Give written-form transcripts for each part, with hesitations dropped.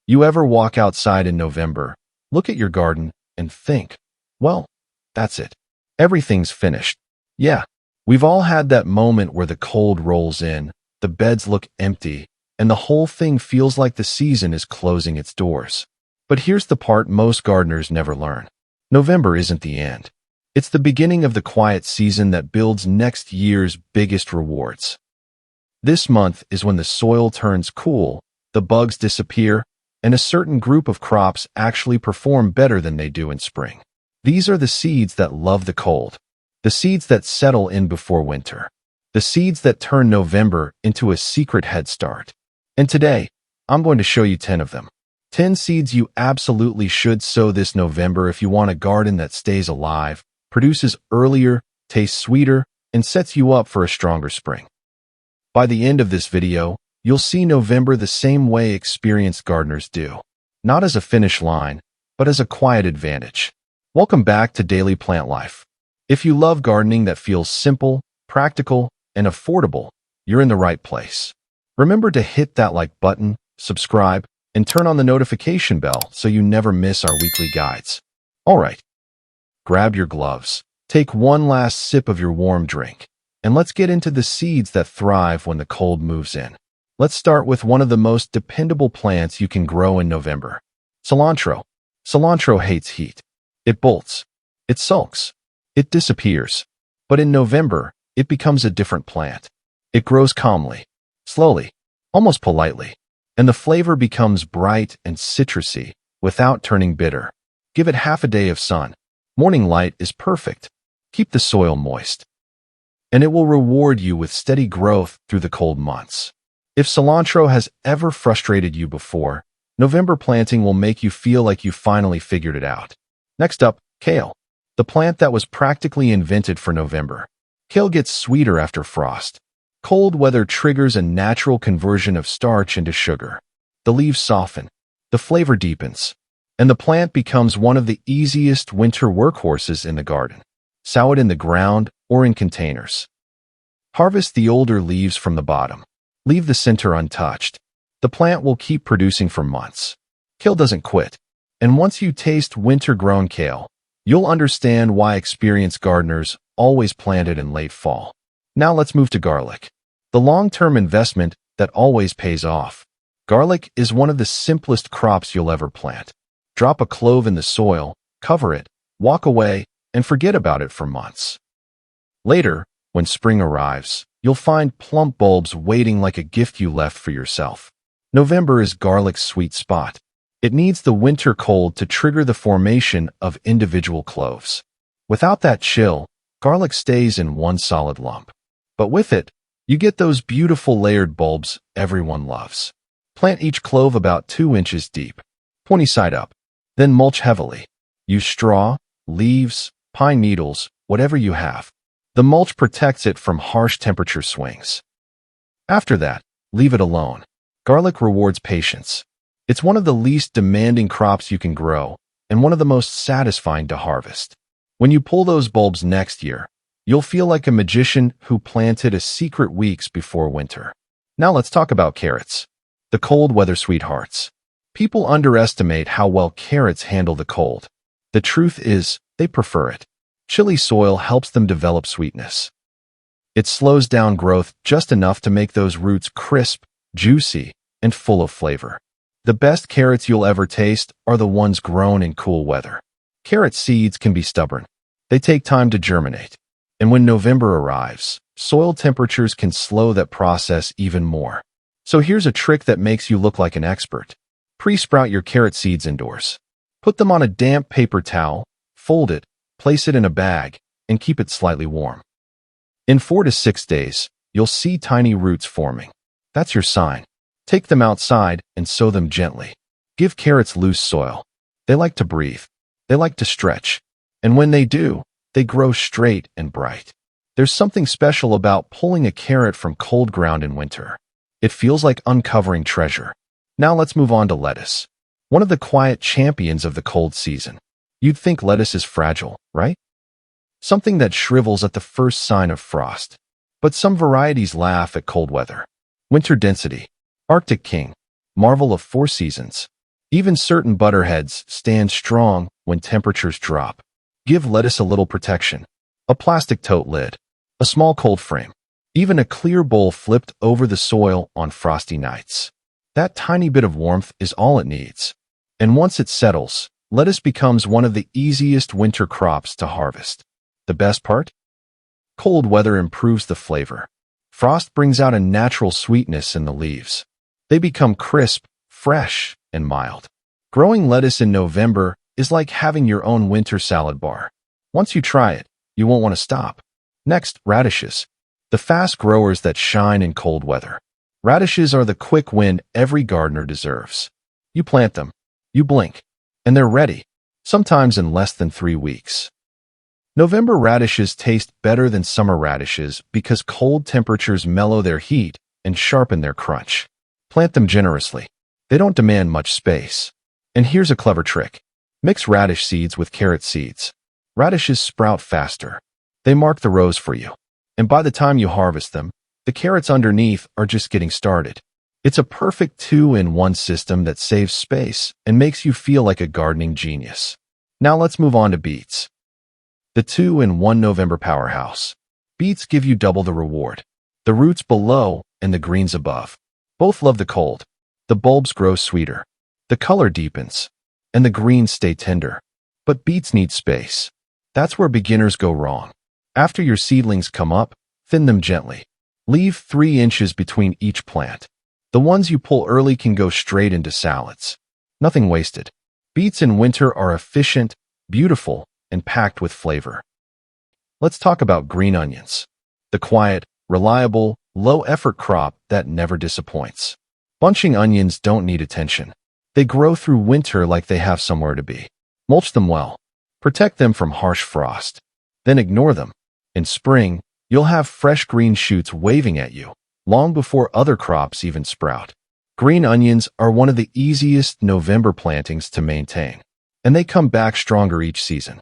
You ever walk outside in November, look at your garden, and think, well, that's it. Everything's finished. Yeah, we've all had that moment where the cold rolls in, the beds look empty, and the whole thing feels like the season is closing its doors. But here's the part most gardeners never learn. November isn't the end. It's the beginning of the quiet season that builds next year's biggest rewards. This month is when the soil turns cool, the bugs disappear, and a certain group of crops actually perform better than they do in spring. These are the seeds that love the cold, the seeds that settle in before winter, the seeds that turn November into a secret head start. And today, I'm going to show you 10 of them. 10 seeds you absolutely should sow this November if you want a garden that stays alive, produces earlier, tastes sweeter, and sets you up for a stronger spring. By the end of this video, you'll see November the same way experienced gardeners do. Not as a finish line, but as a quiet advantage. Welcome back to Daily Plant Life. If you love gardening that feels simple, practical, and affordable, you're in the right place. Remember to hit that like button, subscribe, and turn on the notification bell so you never miss our weekly guides. All right, grab your gloves, take one last sip of your warm drink, and let's get into the seeds that thrive when the cold moves in. Let's start with one of the most dependable plants you can grow in November. Cilantro. Cilantro hates heat. It bolts. It sulks. It disappears. But in November, it becomes a different plant. It grows calmly, slowly, almost politely, and the flavor becomes bright and citrusy without turning bitter. Give it half a day of sun. Morning light is perfect. Keep the soil moist. And it will reward you with steady growth through the cold months. If cilantro has ever frustrated you before, November planting will make you feel like you finally figured it out. Next up, kale. The plant that was practically invented for November. Kale gets sweeter after frost. Cold weather triggers a natural conversion of starch into sugar. The leaves soften, the flavor deepens, and the plant becomes one of the easiest winter workhorses in the garden. Sow it in the ground or in containers. Harvest the older leaves from the bottom. Leave the center untouched. The plant will keep producing for months. Kale doesn't quit. And once you taste winter-grown kale, you'll understand why experienced gardeners always plant it in late fall. Now let's move to garlic. The long-term investment that always pays off. Garlic is one of the simplest crops you'll ever plant. Drop a clove in the soil, cover it, walk away, and forget about it for months. Later, when spring arrives, you'll find plump bulbs waiting like a gift you left for yourself. November is garlic's sweet spot. It needs the winter cold to trigger the formation of individual cloves. Without that chill, garlic stays in one solid lump. But with it, you get those beautiful layered bulbs everyone loves. Plant each clove about 2 inches deep, pointy side up. Then mulch heavily. Use straw, leaves, pine needles, whatever you have. The mulch protects it from harsh temperature swings. After that, leave it alone. Garlic rewards patience. It's one of the least demanding crops you can grow, and one of the most satisfying to harvest. When you pull those bulbs next year, you'll feel like a magician who planted a secret weeks before winter. Now let's talk about carrots. The cold weather sweethearts. People underestimate how well carrots handle the cold. The truth is, they prefer it. Chilly soil helps them develop sweetness. It slows down growth just enough to make those roots crisp, juicy, and full of flavor. The best carrots you'll ever taste are the ones grown in cool weather. Carrot seeds can be stubborn. They take time to germinate. And when November arrives, soil temperatures can slow that process even more. So here's a trick that makes you look like an expert. Pre-sprout your carrot seeds indoors. Put them on a damp paper towel, fold it, place it in a bag, and keep it slightly warm. In 4 to 6 days, you'll see tiny roots forming. That's your sign. Take them outside and sow them gently. Give carrots loose soil. They like to breathe. They like to stretch. And when they do, they grow straight and bright. There's something special about pulling a carrot from cold ground in winter. It feels like uncovering treasure. Now let's move on to lettuce. One of the quiet champions of the cold season. You'd think lettuce is fragile, right? Something that shrivels at the first sign of frost. But some varieties laugh at cold weather. Winter density. Arctic king. Marvel of 4 seasons. Even certain butterheads stand strong when temperatures drop. Give lettuce a little protection. A plastic tote lid, a small cold frame, even a clear bowl flipped over the soil on frosty nights. That tiny bit of warmth is all it needs. And once it settles, lettuce becomes one of the easiest winter crops to harvest. The best part? Cold weather improves the flavor. Frost brings out a natural sweetness in the leaves. They become crisp, fresh, and mild. Growing lettuce in November is like having your own winter salad bar. Once you try it, you won't want to stop. Next, radishes. The fast growers that shine in cold weather. Radishes are the quick win every gardener deserves. You plant them, you blink, and they're ready, sometimes in less than 3 weeks. November radishes taste better than summer radishes because cold temperatures mellow their heat and sharpen their crunch. Plant them generously. They don't demand much space. And here's a clever trick. Mix radish seeds with carrot seeds. Radishes sprout faster. They mark the rows for you. And by the time you harvest them, the carrots underneath are just getting started. It's a perfect 2-in-1 system that saves space and makes you feel like a gardening genius. Now let's move on to beets. The 2-in-1 November powerhouse. Beets give you double the reward. The roots below and the greens above. Both love the cold. The bulbs grow sweeter. The color deepens. And the greens stay tender. But beets need space. That's where beginners go wrong. After your seedlings come up, thin them gently. Leave 3 inches between each plant. The ones you pull early can go straight into salads. Nothing wasted. Beets in winter are efficient, beautiful, and packed with flavor. Let's talk about green onions. The quiet, reliable, low-effort crop that never disappoints. Bunching onions don't need attention. They grow through winter like they have somewhere to be. Mulch them well. Protect them from harsh frost. Then ignore them. In spring, you'll have fresh green shoots waving at you, long before other crops even sprout. Green onions are one of the easiest November plantings to maintain, and they come back stronger each season.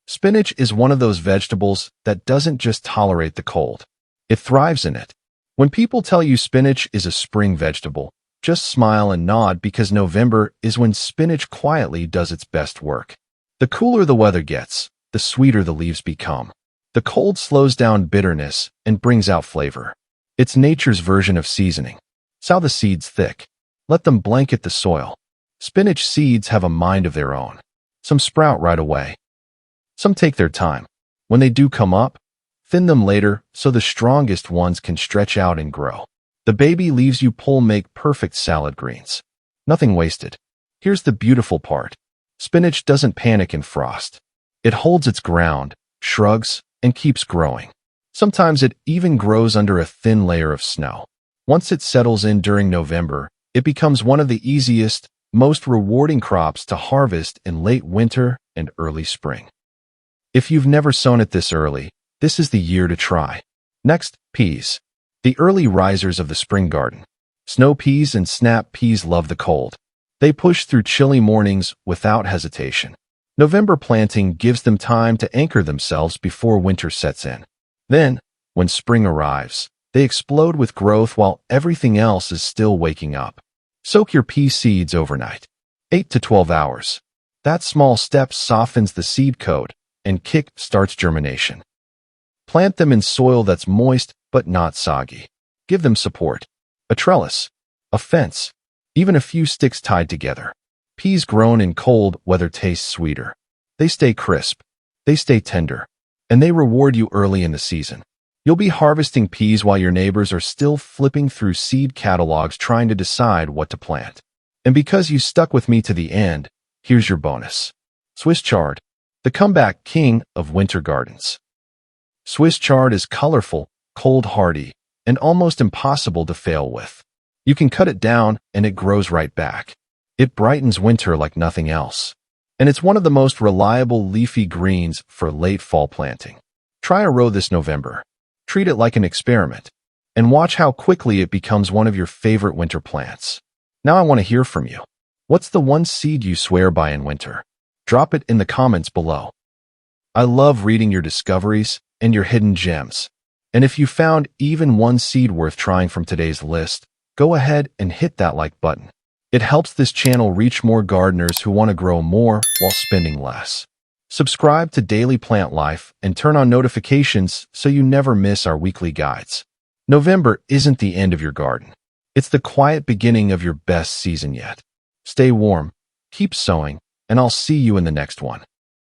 Spinach is one of those vegetables that doesn't just tolerate the cold. It thrives in it. When people tell you spinach is a spring vegetable, just smile and nod because November is when spinach quietly does its best work. The cooler the weather gets, the sweeter the leaves become. The cold slows down bitterness and brings out flavor. It's nature's version of seasoning. Sow the seeds thick. Let them blanket the soil. Spinach seeds have a mind of their own. Some sprout right away. Some take their time. When they do come up, thin them later so the strongest ones can stretch out and grow. The baby leaves you pull make perfect salad greens. Nothing wasted. Here's the beautiful part. Spinach doesn't panic in frost. It holds its ground, shrugs, and keeps growing. Sometimes it even grows under a thin layer of snow. Once it settles in during November, it becomes one of the easiest, most rewarding crops to harvest in late winter and early spring. If you've never sown it this early, this is the year to try. Next, peas. The early risers of the spring garden. Snow peas and snap peas love the cold. They push through chilly mornings without hesitation. November planting gives them time to anchor themselves before winter sets in. Then, when spring arrives, they explode with growth while everything else is still waking up. Soak your pea seeds overnight. 8 to 12 hours. That small step softens the seed coat and kick-starts germination. Plant them in soil that's moist but not soggy. Give them support. A trellis, a fence, even a few sticks tied together. Peas grown in cold weather taste sweeter. They stay crisp, they stay tender, and they reward you early in the season. You'll be harvesting peas while your neighbors are still flipping through seed catalogs trying to decide what to plant. And because you stuck with me to the end, here's your bonus. Swiss chard, the comeback king of winter gardens. Swiss chard is colorful, cold hardy, and almost impossible to fail with. You can cut it down and it grows right back. It brightens winter like nothing else. And it's one of the most reliable leafy greens for late fall planting. Try a row this November. Treat it like an experiment. And watch how quickly it becomes one of your favorite winter plants. Now I want to hear from you. What's the one seed you swear by in winter? Drop it in the comments below. I love reading your discoveries and your hidden gems. And if you found even one seed worth trying from today's list, go ahead and hit that like button. It helps this channel reach more gardeners who want to grow more while spending less. Subscribe to Daily Plant Life and turn on notifications so you never miss our weekly guides. November isn't the end of your garden. It's the quiet beginning of your best season yet. Stay warm, keep sowing, and I'll see you in the next one.